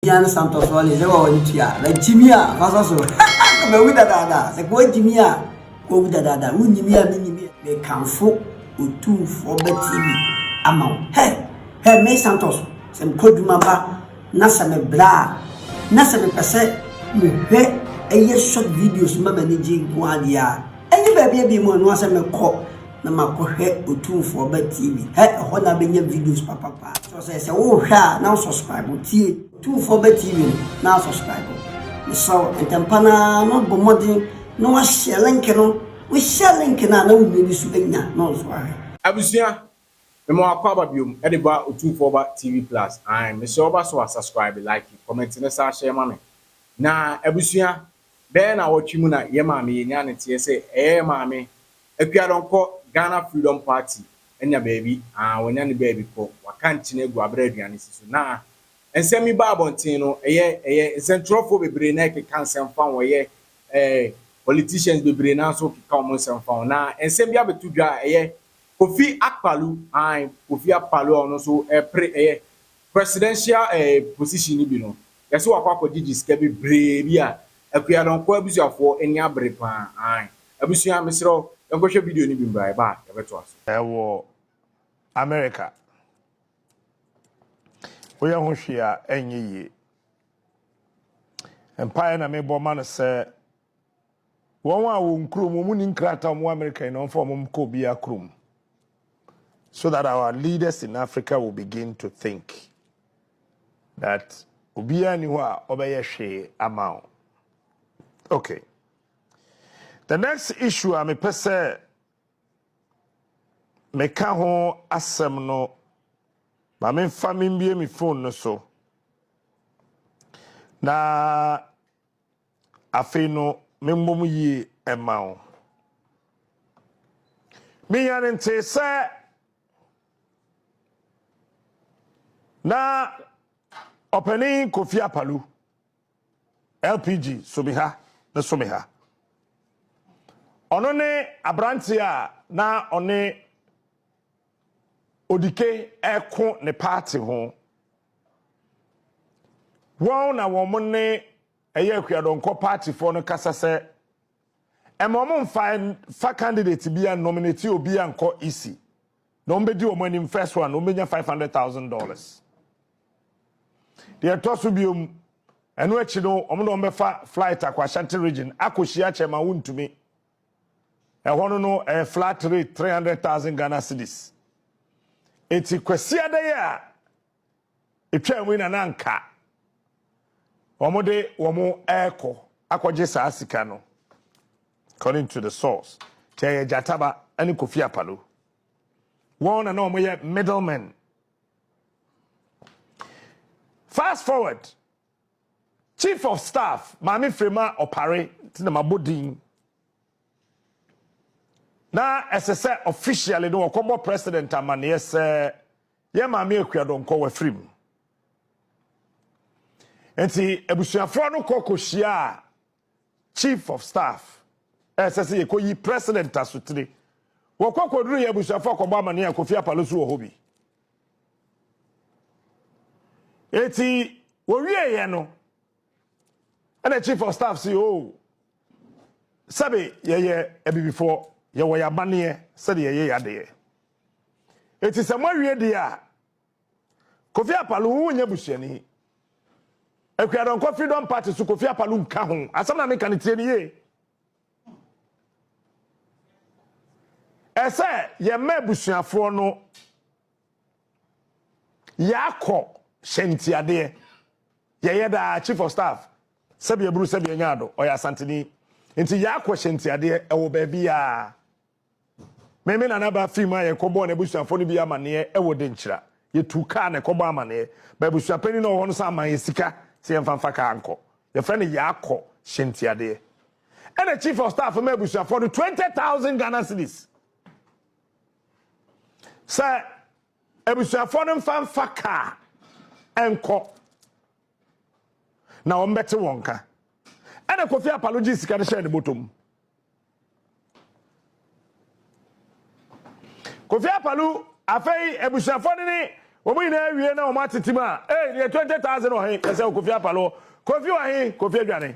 Yan Santos wale ze wa ntia la jimia faso so be wi dada se ko jimia ko wi dada wu nyimia mi be kanfo otumfo ba TV ama he me Santos se mkoduma ba na se me bra na se me pese me he eye short videos mama ni ji kwadia enye ba bia mo no se me ko na makohwe otumfo ba TV ho na benya videos papa so se wo hwa na subscribe tie otumfo ba TV na subscribe so entampana no bomodi no wa share link no we share link na we su enya no so abusua me akwa biom e de ba otumfo ba TV plus and me so ba so subscribe like comment na sa share ma me na abusua be na wotwi na ye ma me ye nya ne tie se maame akuadonko Ghana Freedom Party enya baby wonya ne baby ko wakanti na egu abra aduane siso na ensemi ba abontin no eye centrofo bebre na ke cancel fan wo ye politicians bebre na so ke ka mo semfa na ensemi abetu dwa eye Kofi Akpalo Kofi Akpalo ono so presidential position ni bi no yesi wakwa didi ska bebre bi a akuadonko abusuafo enya abre pa abusua mesro enkohwe video ni bi mbrai ba ebeto aso ewo America we ho hwea enye yi empire na me bo man se won wa wo nkrom mu ni nkrata mu America no fo mu ko bia krom so that our leaders in Africa will begin to think that obia ni ho a obeye hwe amount. Okay, the next issue I'm a person me ka ho asem no ba me fa me mbie me phone no so na afi no me mbom yi emao me yan nte se na opening Kofi Akpalo LPG subiha na sumiha ono ne abranti a na one odike eko ne party ho won na won ne eye akuadonko party for no kasa se emom fa candidate bia nominate obi anko easy no mbedi o manim first one o menya $500,000 the tosu biom eno echi no omo no mbefa flight akwa Ashanti region akohia chema wuntumi ehonu no flat rate 300,000 Ghana cedis eti kwasia da ya etwa mu na nanka omode womo eko akwaje sa asika no according to the source teye jataba ani Kofi Akpalo one na omo ye middleman. Fast forward, Chief of Staff Mami Frema Opare tina mabodin na SSA officially no okobo president amane yes ye Mami akuadonko wa frim enti ebusuafo no kokohia Chief of Staff SSA yekoyi president asutire wokokoduru ye ebusuafo kobo amane ya Kofi Akpalo so hobi eti wowie ye no and Chief of Staff say oh sabe ye before ye wo ya bane said ye yade eti se mowie de a Kofi Akpalo wunya busuani akuadonko Freedom Party so Kofi Akpalo nka ho asam na me kan tie ni ye ese ye ma busuafo no yakọ shentiade ye da Chief of Staff sabe ebru sabe nyado oya santini enti yakọ shentiade ewo ba bia meme na ba film aye kobo na busuafo no bia amane ewo de nkyira ye tuka na kobo amane ba busuapani no ho no sa amane sika se yemfanfa ka anko ye friend yakọ shentiade and the Chief of Staff ma busuafo no 20,000 Ghana cedis sa ebusuafo no mfanfa ka enko na ombete wonka ene Kofi Akpalo ji sika de share de bottom Kofi Akpalo afei ebusuafo ni Omo ina wie na o matetima. Eh, 20,000 o he. Ese Kofi Akpalo. Kofi wa he, Kofi aduane.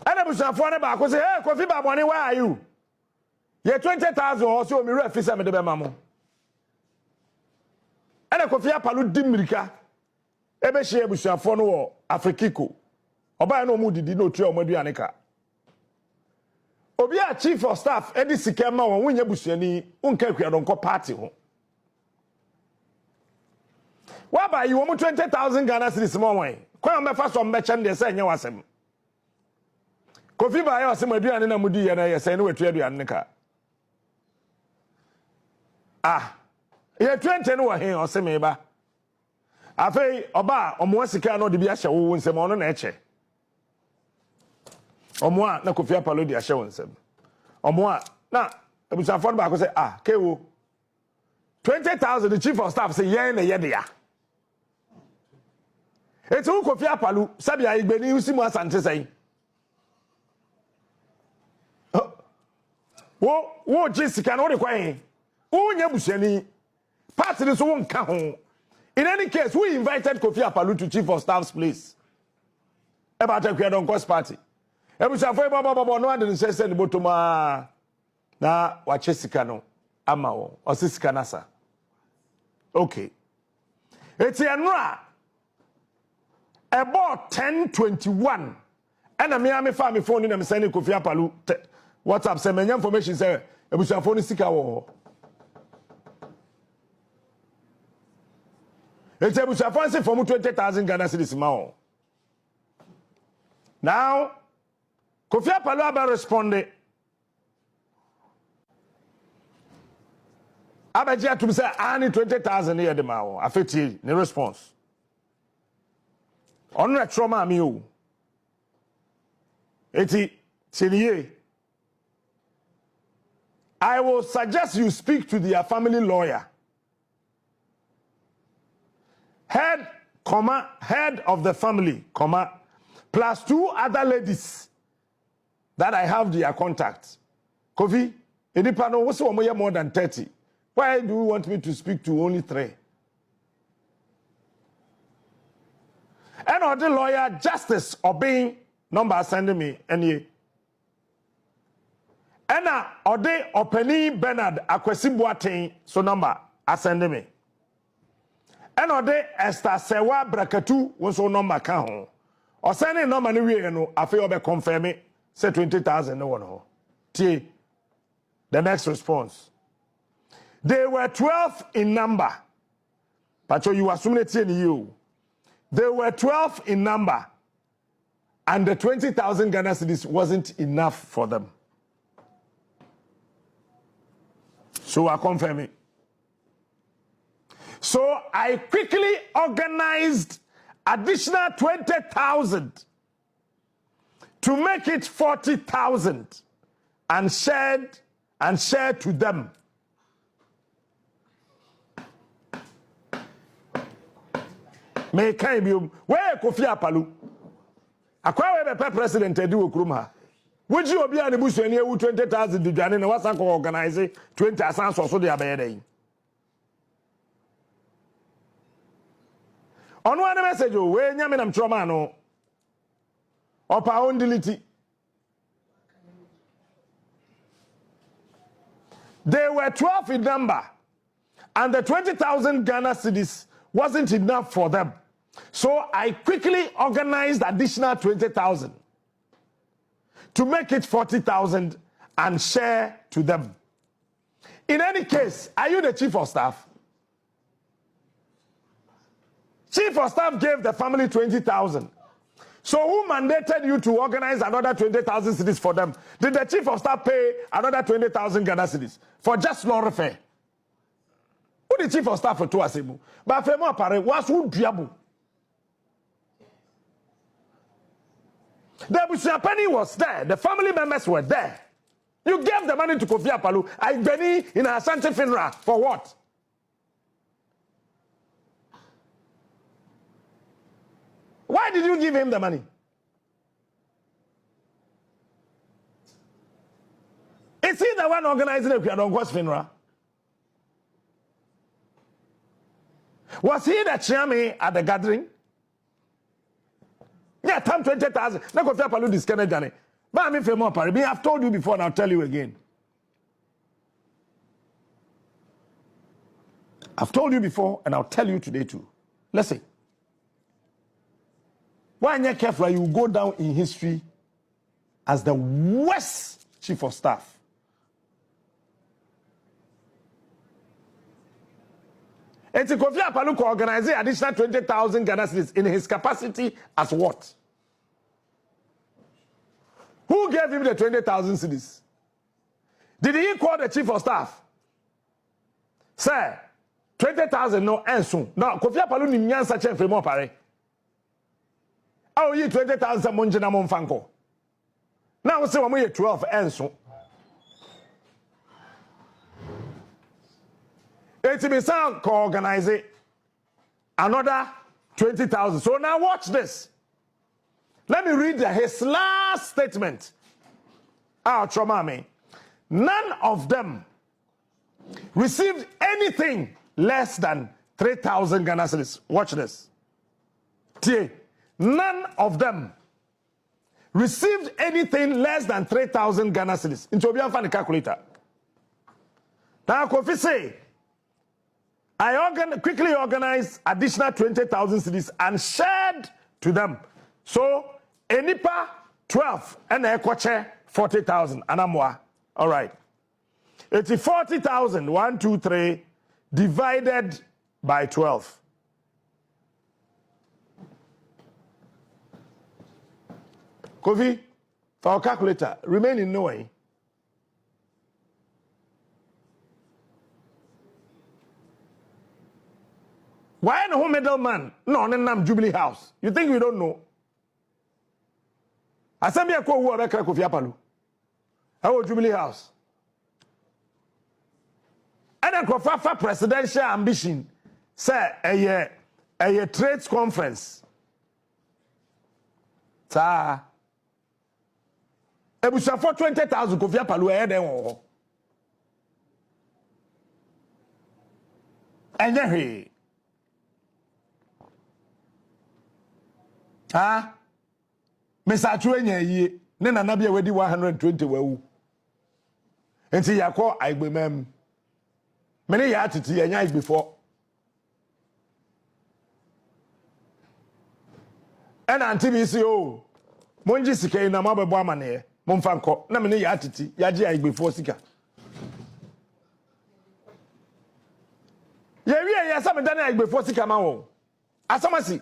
Ana busuafo ne ba ko say, "Hey, Kofi Baboni, where are you?" Ye 20,000 o so mi refisa me de be mamo. Ana Kofi Akpalo di mirika. Ebe hye busuafo no wo Afrikiko. Oba na omu didi na otua omaduane ka. Obi a chief of staff edi sika ma won wonya busuani unka kwadonko party ho. Wa ba yi wo 20,000 Ghana cedis mo won. Kwa me fa so mbeche nde se nya wasem. Kofi ba ya osem aduane na mudi ye na ye se ne wetu aduane ka. Ah. Ye 20 no wo he osem ba. Afei oba omo sika no de bi ahye wo nsem ono na eche. Omo a na Kofi Akpalo di ahye wo nsem. Omo a na ebusafo ba ko say kewo 20,000 the chief of staff say yen na ye de ya. Etu Kofi Akpalo sabi a igbeni usimu asante say. Wo Jessica no de kwan. Wo nya busuani. Party this won ka ho. In any case, we invited Kofi Akpalo to chief of staff's place. About a Kwadonko's party. Ebusafo baba no ade say the botoma na wa Jessica no amawo o sisika nasa. Okay. Eti enra about 10:21 and me am fa me phone na me send Kofi Akpalo WhatsApp say menya information say ebusafo no sika wo. Eti ebusafo say from 20,000 Ghana cedis ma wo. Now Kofi Akpalo aba responded. Abaji to say ani 20,000 here de ma wo. Afeti ne response. On trauma mi o. Eti seniye. I will suggest you speak to their family lawyer. Head of the family, plus 2 other ladies that I have their contacts. Kofi, Edipano, what's more than 30? Why do you want me to speak to only 3? And other lawyer, Justice obeying number sending me any. And ode Openi Bernard Akwesi Boateng so number sending me. And ode Esther Sewa Brakatu won so number kan ho. O sending number ni we no afi obe confirm me say 20,000 no one ho. Tie the next response. They were 12 in number. Pacho you assume it in you. They were 12 in number. And the 20,000 Ghana cedis wasn't enough for them. So I confirm it. So I quickly organized additional 20,000 to make it 40,000 and shared to them. Me kan bi where Kofi Akpalo akwa we be president edi okurum ha woji obi a ne busuani ewu 20,000 didwane na wasa ko organize 20 asan so de abeye. Ono ane message o we nya me nam troma no opa on delete. They were 12 in number and the 20,000 Ghana cedis wasn't enough for them. So I quickly organized additional 20,000 to make it 40,000 and share to them. In any case, are you the chief of staff? Chief of staff gave the family 20,000. So who mandated you to organize another 20,000 cedis for them? Did the chief of staff pay another 20,000 Ghana cedis for just lorry fare? Who the chief of staff for to Asem? But Femo Apare was who diable. The Bushapani was there. The family members were there. You gave the money to Kofi Akpalo. I beni in a Asante funeral for what? Why did you give him the money? Is he the one organizing a Kwadonko's funeral? Was he the chairman at the gathering? Yeah, time 20,000. Now Kofi Akpalo this kind of journey. But I mean, for more party. I've told you before, and I'll tell you again. I've told you before, and I'll tell you today too. Listen. Why you're careful, you go down in history as the worst chief of staff. And Kofi Akpalo could organize additional 20,000 Ghanacelebrities in his capacity as what? Who gave him the 20,000 cedis? Did he call the chief of staff? Sir, 20,000 no answer. Now, Kofi Akpalo ni nyansa chen fe mo pare. Oh, you 20,000 monjina mon fanko. Now we say we 12 answer. It's sound co-organize another 20,000. So now watch this. Let me read his last statement. Trauma me. None of them received anything less than 3,000 Ghana cedis. Watch this. None of them received anything less than 3,000 Ghana cedis. Into Obian fan calculator. Now Kofi say, I quickly organized additional 20,000 cedis and shared to them. So, Enipa 12 and Ekwache 40,000. Anamwa. All right. It's 40,000. 1, 2, 3 divided by 12. Kofi, for our calculator, remain in knowing. Why no middleman? No, no, Jubilee House. You think we don't know? Asem ya ko wo be kra Kofi Akpalo. How Jubilee House? And then Kofa presidential ambition. Say a trades conference. Sa ebusa for 20,000 Kofi Akpalo e den wo. Enye he. Mesa chuenya yi ne na bia wedi 120 wawu enti yakọ agbemam mene ya atiti enya before and antibisi o monji sika na mabebo amane momfa nkọ na mene ya atiti yaje agbefo sika ye wie ya sam dan agbefo sika ma wo asamasi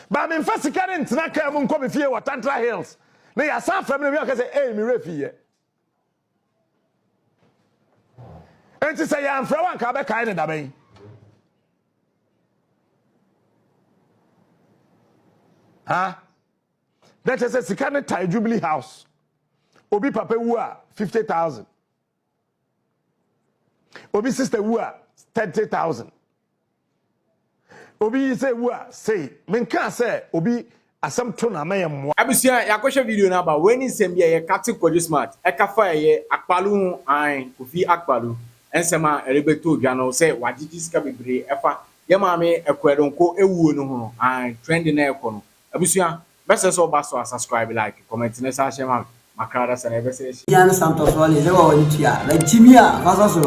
ba me mfa sika ne ntena ka mu nko me fie wa Tantra Hills na ya san family me aka say eh me refi ye enti say ya mfra wan ka be kai ne da ben that is a sika ne tie Jubilee House obi papa wu a 50,000 obi sister wu a 30,000 Obi say what say men can say Obi asem to na mayem abusia yakosha video na ba when nsem ye kati kwa smart e ka fa ye Akpalo an Kofi Akpalo ensema erebeto dwa no say wagigi sika bebre efa ye maame ekwadonko ewuo no ho an trend na ekọ no abusia bese so ba so subscribe like comment na sa share ma makara sa na bese Yan Santos wale le wa ntia la jimia fasa so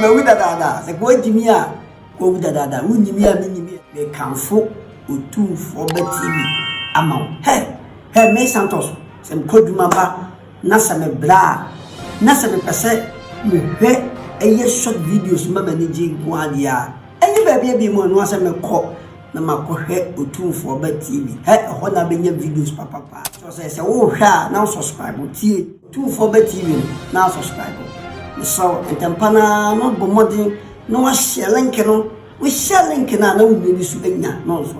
be wi dada se ko jimia ko wi dada unyimia minyimia me kanfo otumfo betimi ama he me Santos se mkoduma ba na se me bra na se me pese me he eye short videos mama ni jingu adia enyi ba bia bi mo no se me ko na makohwe otumfo betimi ho na benya videos papa so se wo hwa na subscribe tie otumfo betimi na subscribe so entampana no bomodi no wa share link no we share link na na we ni su enya no so